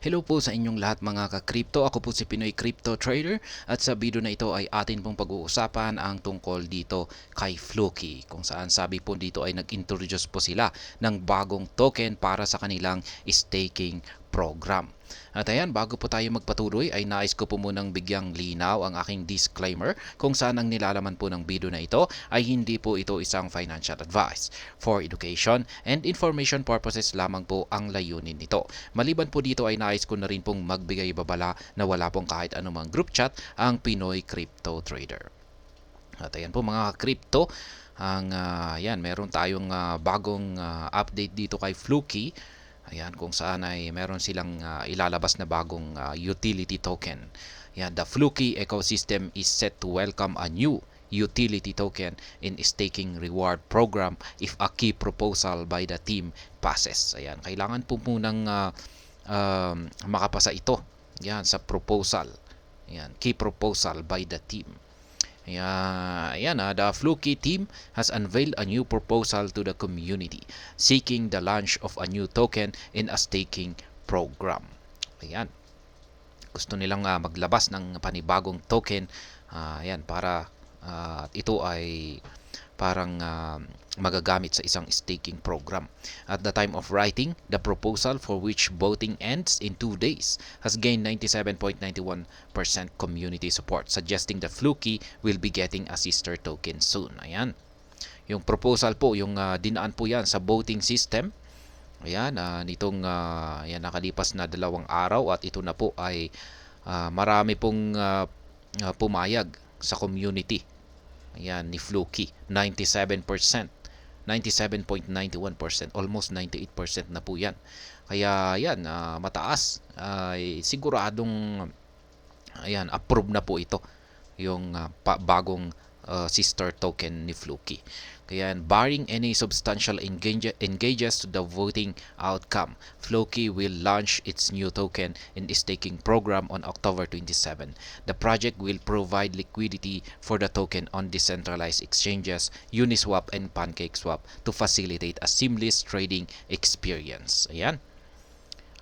Hello po sa inyong lahat mga ka-crypto. Ako po si Pinoy Crypto Trader at sa video na ito ay atin pong pag-uusapan ang tungkol dito kay Floki, kung saan sabi po dito ay nag-introduce po sila ng bagong token para sa kanilang staking program. At ayan, bago po tayo magpatuloy ay nais ko po munang bigyang linaw ang aking disclaimer kung saan ang nilalaman po ng video na ito ay hindi po ito isang financial advice. For education and information purposes lamang po ang layunin nito. Maliban po dito ay nais ko na rin pong magbigay babala na wala pong kahit anumang group chat ang Pinoy Crypto Trader. At ayan po mga crypto, yan, meron tayong bagong update dito kay Fluky. Ayan, kung saan ay meron silang ilalabas na bagong utility token. Ayan, the Fluky ecosystem is set to welcome a new utility token in staking reward program if a key proposal by the team passes. Ayan, kailangan po munang makapasa ito. Ayan, sa proposal. Ayan, key proposal by the team. Ayan, the Fluky team has unveiled a new proposal to the community seeking the launch of a new token in a staking program. Ayan. Gusto nilang maglabas ng panibagong token para ito ay parang magagamit sa isang staking program. At the time of writing, the proposal, for which voting ends in 2 days, has gained 97.91% community support, suggesting that Fluky will be getting a sister token soon. Ayan. Yung proposal po, yung dinaan po yan sa voting system. Ayan, nakalipas na 2 araw at ito na po ay marami pong pumayag sa community. Ayan, ni Fluky, 97.91%, almost 98% na po yan. Kaya yan, mataas, siguradong approve na po ito yung bagong sister token ni Fluky. Kaya barring any substantial engages to the voting outcome, Fluky will launch its new token in the staking program on October 27. The project will provide liquidity for the token on decentralized exchanges, Uniswap and PancakeSwap to facilitate a seamless trading experience. Ayan.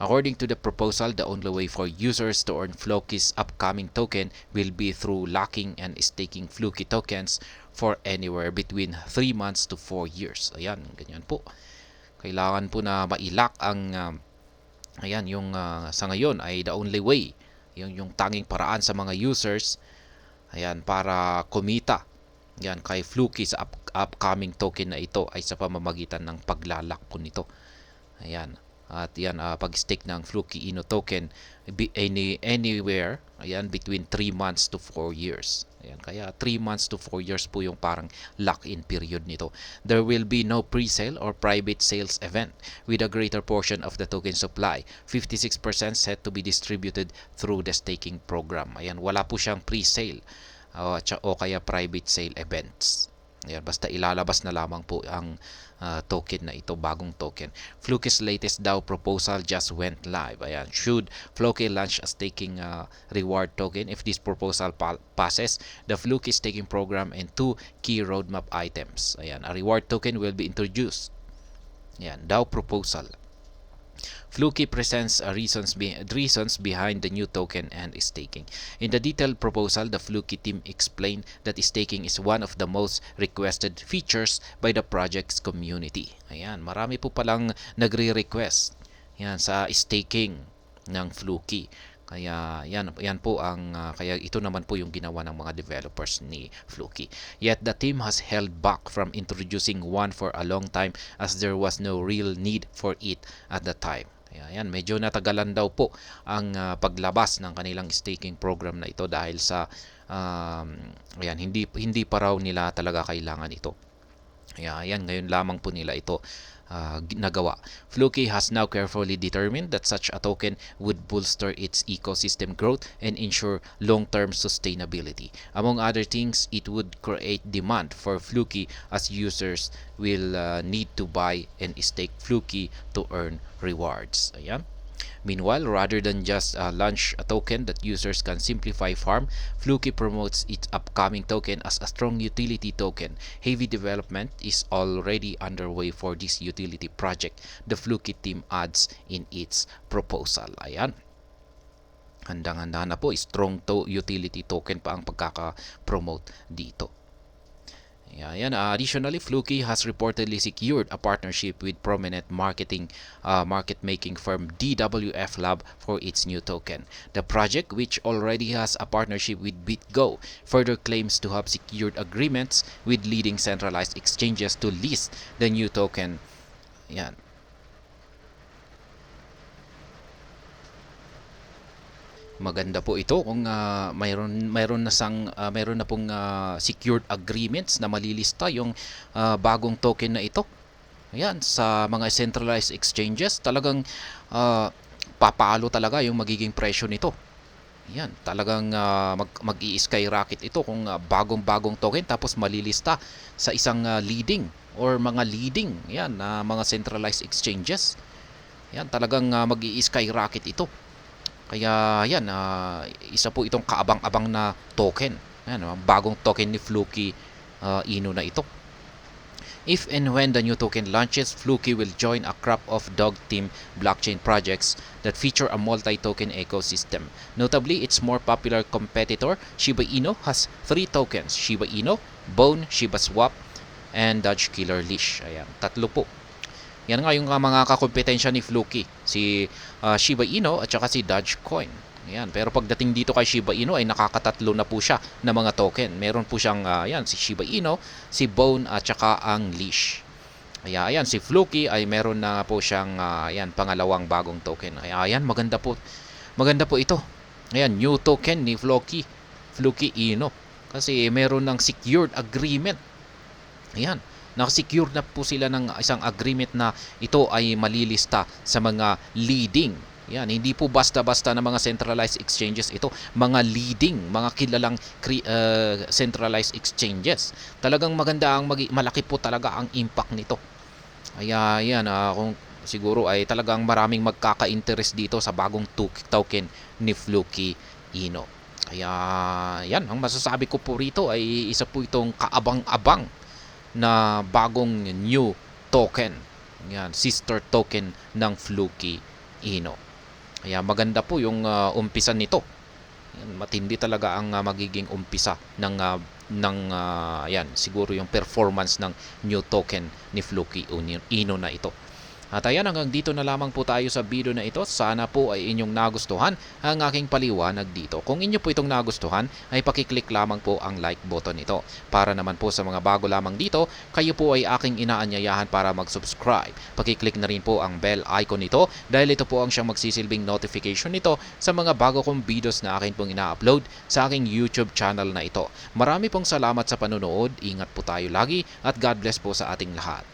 According to the proposal, the only way for users to earn Fluky's upcoming token will be through locking and staking Fluky tokens for anywhere between 3 months to 4 years. Ayan, ganyan po. Kailangan po na mailak ang sa ngayon ay the only way, yung tanging paraan sa mga users para kumita kay Fluky sa upcoming token na ito ay sa pamamagitan ng paglalak po nito. Ayan. At pag-stake ng Fluky Ino token anywhere between 3 months to 4 years. Kaya 3 months to 4 years po yung parang lock-in period nito. There will be no pre-sale or private sales event, with a greater portion of the token supply, 56% set to be distributed through the staking program. Wala po siyang pre-sale o kaya private sale events. Basta ilalabas na lamang po ang token na ito, bagong token. Fluky's latest DAO proposal just went live. Should Fluky launch a staking reward token? If this proposal passes, the Fluky staking program and 2 key roadmap items. A reward token will be introduced. DAO proposal. Fluky presents reasons behind the new token and staking. In the detailed proposal, the Fluky team explained that staking is one of the most requested features by the project's community. Marami po palang nagre-request sa staking ng Fluky. Kaya yan po kaya ito naman po yung ginawa ng mga developers ni Fluky. Yet the team has held back from introducing one for a long time as there was no real need for it at the time. Medyo natagalan daw po ang paglabas ng kanilang staking program na ito dahil sa hindi pa raw nila talaga kailangan ito. Ngayon lamang po nila ito nagawa. Fluky has now carefully determined that such a token would bolster its ecosystem growth and ensure long-term sustainability. Among other things, it would create demand for Fluky as users will need to buy and stake Fluky to earn rewards. Meanwhile, rather than just launch a token that users can simplify farm, Fluky promotes its upcoming token as a strong utility token. Heavy development is already underway for this utility project, the Fluky team adds in its proposal. Handang-handa na po, strong utility token pa ang pagkaka-promote dito. Yan. Additionally, Fluky has reportedly secured a partnership with prominent market-making firm DWF Lab for its new token. The project, which already has a partnership with BitGo, further claims to have secured agreements with leading centralized exchanges to list the new token. Yan. Maganda po ito kung mayroon na pong secured agreements na malilista yung bagong token na ito. Ayan, sa mga centralized exchanges, talagang papalo talaga yung magiging presyo nito. Yan, talagang mag-i-skyrocket ito kung bagong-bagong token tapos malilista sa isang leading or mga leading yan na mga centralized exchanges. Yan, talagang mag-i-skyrocket ito. Kaya yan, isa po itong kaabang-abang na token. Yan, bagong token ni Fluky Ino na ito. If and when the new token launches, Fluky will join a crop of dog team blockchain projects that feature a multi-token ecosystem. Notably, its more popular competitor, Shiba Inu, has 3 tokens: Shiba Inu, Bone, Shiba Swap, and Dodge Killer Leash. Ayan, 3 po. Yan nga yung mga kakompetensya ni Fluky, si Shiba Inu at saka si Dogecoin. Yan, pero pagdating dito kay Shiba Inu ay nakakatatlo na po siya na mga token. Meron po siyang yan, si Shiba Inu, si Bone at saka ang Leash. Kaya ayan, si Fluky ay meron na po siyang yan, pangalawang bagong token. Kaya ayan, maganda po ito. Ayan, new token ni Fluky Inu. Kasi meron ng secured agreement. Ayan, nakasecure na po sila ng isang agreement na ito ay malilista sa mga leading. Yan, hindi po basta-basta na mga centralized exchanges ito, mga leading, mga kilalang centralized exchanges. Talagang maganda malaki po talaga ang impact nito. Kaya yan, kung siguro ay talagang maraming magkaka-interest dito sa bagong token ni Fluky Inu. Kaya yan, ang masasabi ko po rito ay isa po itong kaabang-abang na bagong new token. Yan, sister token ng Fluky Inu. Kaya maganda po yung umpisa nito. Yan, matindi talaga ang magiging umpisa ng yan, siguro yung performance ng new token ni Fluky Inu na ito. At ayan, hanggang dito na lamang po tayo sa video na ito. Sana po ay inyong nagustuhan ang aking paliwanag dito. Kung inyo po itong nagustuhan, ay pakiclick lamang po ang like button nito. Para naman po sa mga bago lamang dito, kayo po ay aking inaanyayahan para mag-subscribe. Pakiclick na rin po ang bell icon nito dahil ito po ang siyang magsisilbing notification nito sa mga bago kong videos na akin pong ina-upload sa aking YouTube channel na ito. Marami pong salamat sa panonood. Ingat po tayo lagi at God bless po sa ating lahat.